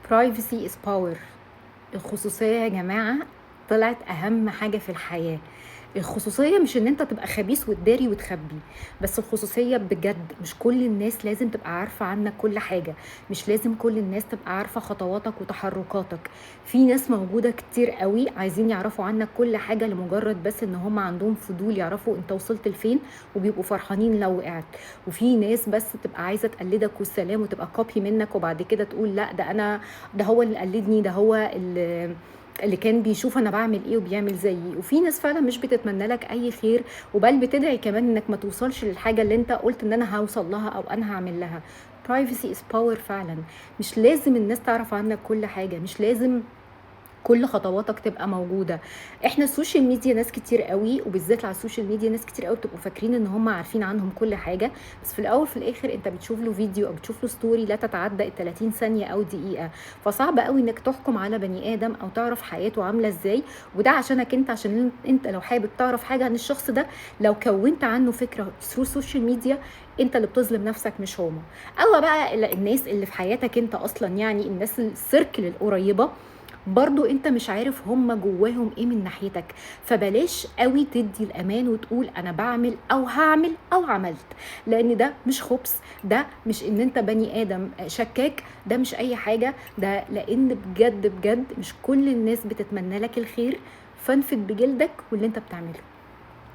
privacy is power. الخصوصية يا جماعة طلعت أهم حاجة في الحياة. الخصوصية مش ان انت تبقى خبيث وتداري وتخبي، بس الخصوصية بجد مش كل الناس لازم تبقى عارفة عنك كل حاجة. مش لازم كل الناس تبقى عارفة خطواتك وتحركاتك. في ناس موجودة كتير قوي عايزين يعرفوا عنك كل حاجة لمجرد بس ان هم عندهم فضول يعرفوا انت وصلت لفين، وبيبقوا فرحانين لو وقعت. وفي ناس بس تبقى عايزة تقلدك والسلام وتبقى كوبي منك، وبعد كده تقول لا ده هو اللي قلدني، ده هو اللي كان بيشوف انا بعمل ايه وبيعمل زيي. وفي ناس فعلا مش بتتمنى لك اي خير، وبل بتدعي كمان انك ما توصلش للحاجه اللي انت قلت ان انا هوصل لها او انا هعمل لها. privacy is power فعلا. مش لازم الناس تعرف عنك كل حاجه، مش لازم كل خطواتك تبقى موجوده. احنا السوشيال ميديا ناس كتير قوي، وبالذات على السوشيال ميديا ناس كتير قوي بتبقوا فاكرين ان هم عارفين عنهم كل حاجه. بس في الاول في الاخر انت بتشوف له فيديو او بتشوف له ستوري لا تتعدى ال 30 ثانيه او دقيقه. فصعب قوي انك تحكم على بني ادم او تعرف حياته عامله ازاي. وده عشانك انت، عشان انت لو حابب تعرف حاجه عن الشخص ده، لو كونت عنه فكره ثرو السوشيال ميديا، انت اللي بتظلم نفسك مش هما. او بقى الناس اللي في حياتك انت اصلا، يعني الناس السيركل القريبه، برضو انت مش عارف هم جواهم ايه من ناحيتك. فبلاش قوي تدي الامان وتقول انا بعمل او هعمل او عملت، لان ده مش خبث، ده مش ان انت بني ادم شكاك، ده مش اي حاجة. ده لان بجد بجد مش كل الناس بتتمنى لك الخير. فانفد بجلدك واللي انت بتعمله.